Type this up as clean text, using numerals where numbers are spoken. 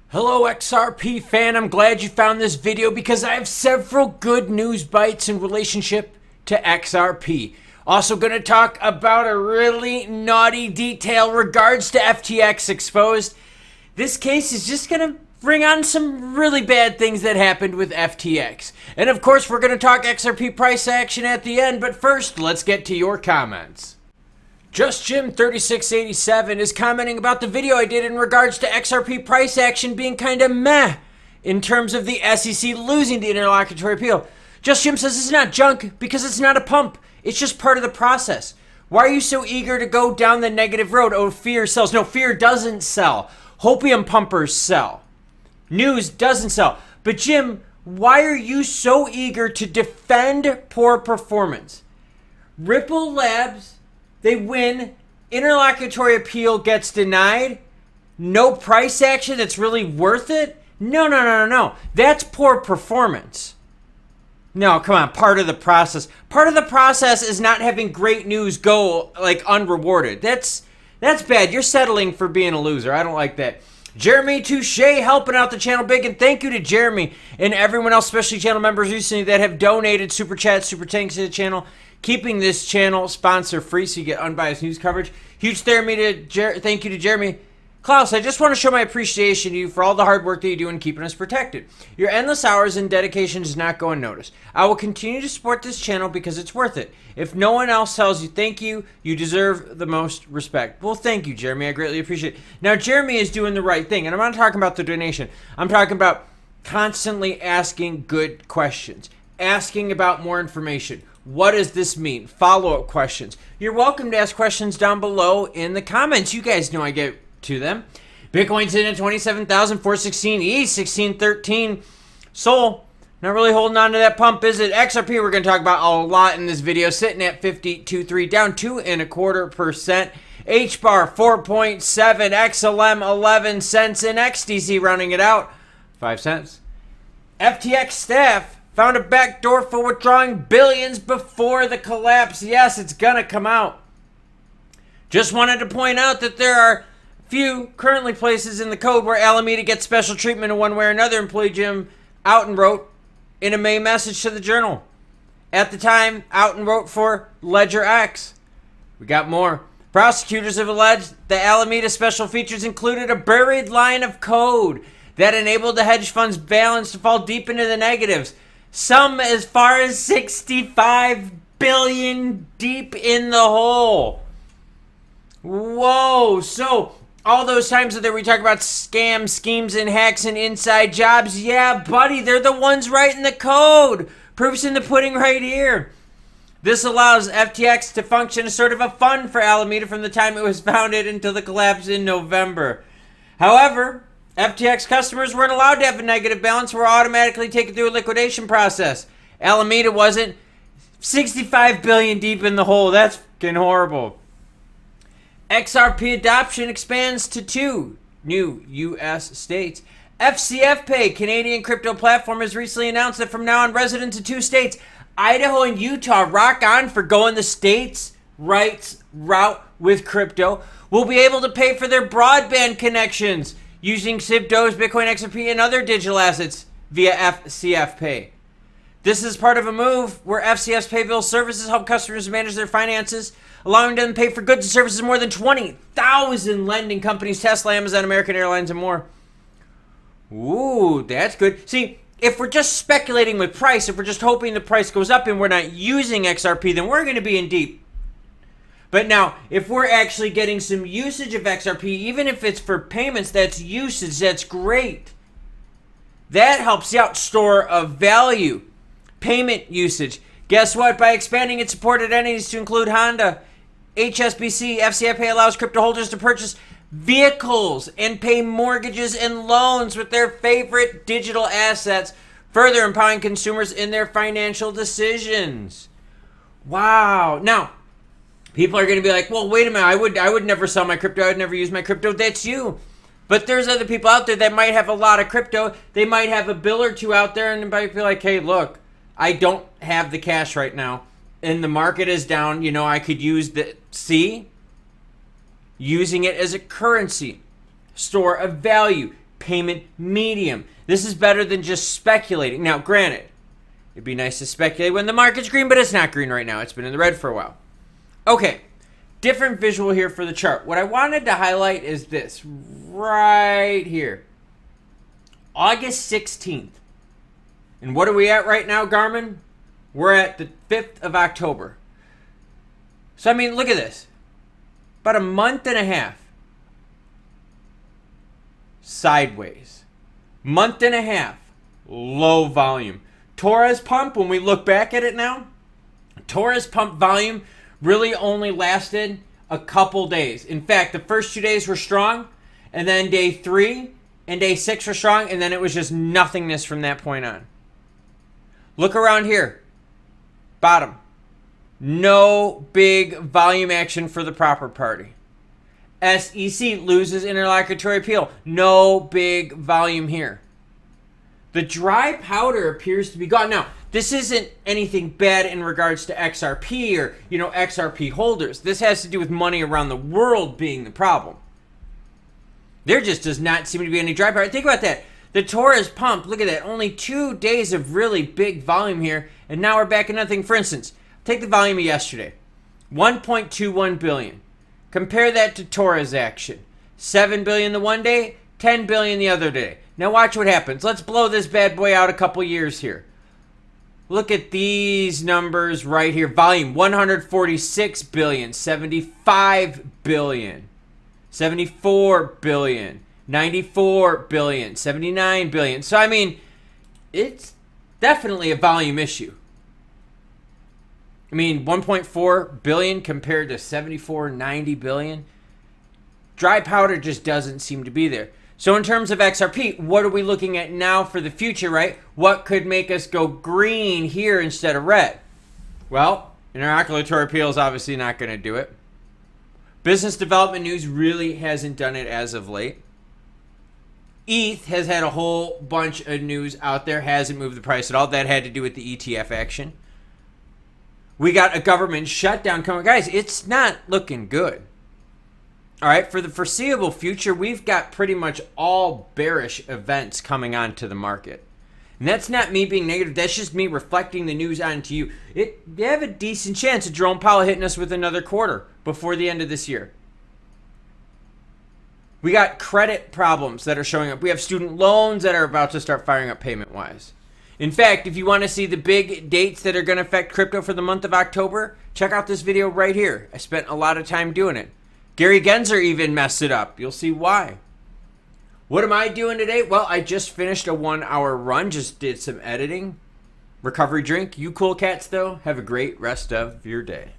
Hello XRP fan, I'm glad you found this video because I have several good news bites in relationship to XRP. Also going to talk about a really naughty detail regards to FTX exposed. This case is just going to bring on some really bad things that happened with FTX. And of course we're going to talk XRP price action at the end, but first let's get to your comments. JustJim3687 is commenting about the video I did in regards to XRP price action being kind of meh in terms of the SEC losing the interlocutory appeal. JustJim says it's not junk because it's not a pump. It's just part of the process. Why are you so eager to go down the negative road? Oh, fear sells. No, fear doesn't sell. Hopium pumpers sell. News doesn't sell. But Jim, why are you so eager to defend poor performance? Ripple Labs, they win, interlocutory appeal gets denied, no price action that's really worth it? No. That's poor performance. No, come on, part of the process. Part of the process is not having great news go like unrewarded. That's bad. You're settling for being a loser. I don't like that. Jeremy Touche helping out the channel big, and thank you to Jeremy and everyone else, especially channel members recently that have donated super chats, super thanks to the channel, keeping this channel sponsor free so you get unbiased news coverage. Huge thank you to Jeremy. Klaus, I just want to show my appreciation to you for all the hard work that you do in keeping us protected. Your endless hours and dedication does not go unnoticed. I will continue to support this channel because it's worth it. If no one else tells you thank you, you deserve the most respect. Well, thank you, Jeremy. I greatly appreciate it. Now, Jeremy is doing the right thing, and I'm not talking about the donation. I'm talking about constantly asking good questions, asking about more information. What does this mean? Follow-up questions. You're welcome to ask questions down below in the comments. You guys know I get to them. Bitcoin's in at 27,416, ETH 1613. Sol, not really holding on to that pump, is it? XRP we're going to talk about a lot in this video, sitting at 50.23, down 2.25%. HBAR 4.7, XLM 11 cents, and XDC rounding it out 5 cents. FTX staff found a backdoor for withdrawing billions before the collapse. Yes, it's gonna come out. Just wanted to point out that there are few currently places in the code where Alameda gets special treatment in one way or another. Employee Jim Outen wrote in a May message to the Journal. At the time, Outen wrote for Ledger X. We got more. Prosecutors have alleged the Alameda special features included a buried line of code that enabled the hedge fund's balance to fall deep into the negatives. Some as far as 65 billion deep in the hole. Whoa, so all those times that we talk about scams, schemes, and hacks and inside jobs, yeah, buddy, they're the ones writing the code. Proof's in the pudding right here. This allows FTX to function as sort of a fund for Alameda from the time it was founded until the collapse in November. However, FTX customers weren't allowed to have a negative balance, were automatically taken through a liquidation process. Alameda wasn't. 65 billion deep in the hole. That's fucking horrible. XRP adoption expands to 2 new U.S. states. FCF Pay, Canadian crypto platform, has recently announced that from now on, residents of 2 states, Idaho and Utah, rock on for going the states' rights route with crypto, will be able to pay for their broadband connections using SIB, Doge, Bitcoin, XRP, and other digital assets via FCF Pay. This is part of a move where FCF's Pay bill services help customers manage their finances, allowing them to pay for goods and services of more than 20,000 lending companies, Tesla, Amazon, American Airlines, and more. Ooh, that's good. See, if we're just speculating with price, if we're just hoping the price goes up and we're not using XRP, then we're going to be in deep. But now, if we're actually getting some usage of XRP, even if it's for payments, that's usage, that's great. That helps you out. Store of value, payment usage. Guess what? By expanding its supported entities to include Honda, HSBC, FCF Pay allows crypto holders to purchase vehicles and pay mortgages and loans with their favorite digital assets, further empowering consumers in their financial decisions. Wow. Now, people are going to be like, well, wait a minute, I would never sell my crypto, I would never use my crypto. That's you. But there's other people out there that might have a lot of crypto. They might have a bill or two out there and they might be like, hey, look, I don't have the cash right now and the market is down. You know, I could use using it as a currency, store of value, payment medium. This is better than just speculating. Now, granted, it'd be nice to speculate when the market's green, but it's not green right now. It's been in the red for a while. Okay, different visual here for the chart. What I wanted to highlight is this right here. August 16th. And what are we at right now, Garmin? We're at the 5th of October. So, I mean, look at this. About a month and a half. Sideways. Month and a half. Low volume. Torres pump, when we look back at it now, Torres pump volume really only lasted a couple days. In fact, the first 2 days were strong, and then day 3 and day 6 were strong, and then it was just nothingness from that point on. Look around here. Bottom. No big volume action for the proper party. SEC loses interlocutory appeal. No big volume here. The dry powder appears to be gone. Now, this isn't anything bad in regards to XRP or, XRP holders. This has to do with money around the world being the problem. There just does not seem to be any dry powder. Think about that. The Torres pump, look at that. Only 2 days of really big volume here, and now we're back at nothing. For instance, take the volume of yesterday. 1.21 billion. Compare that to Torres action. 7 billion the one day, 10 billion the other day. Now watch what happens. Let's blow this bad boy out a couple years here. Look at these numbers right here. Volume 146 billion, 75 billion, 74 billion, 94 billion, 79 billion. So, I mean, it's definitely a volume issue. I mean, 1.4 billion compared to 74, 90 billion. Dry powder just doesn't seem to be there. So in terms of XRP, what are we looking at now for the future, right? What could make us go green here instead of red? Well, interlocutory appeal is obviously not going to do it. Business development news really hasn't done it as of late. ETH has had a whole bunch of news out there, hasn't moved the price at all. That had to do with the ETF action. We got a government shutdown coming. Guys, it's not looking good. All right, for the foreseeable future, we've got pretty much all bearish events coming onto the market. And that's not me being negative. That's just me reflecting the news onto you. You have a decent chance of Jerome Powell hitting us with another quarter before the end of this year. We got credit problems that are showing up. We have student loans that are about to start firing up payment-wise. In fact, if you want to see the big dates that are going to affect crypto for the month of October, check out this video right here. I spent a lot of time doing it. Gary Gensler even messed it up. You'll see why. What am I doing today? Well, I just finished a 1-hour run. Just did some editing. Recovery drink. You cool cats, though, have a great rest of your day.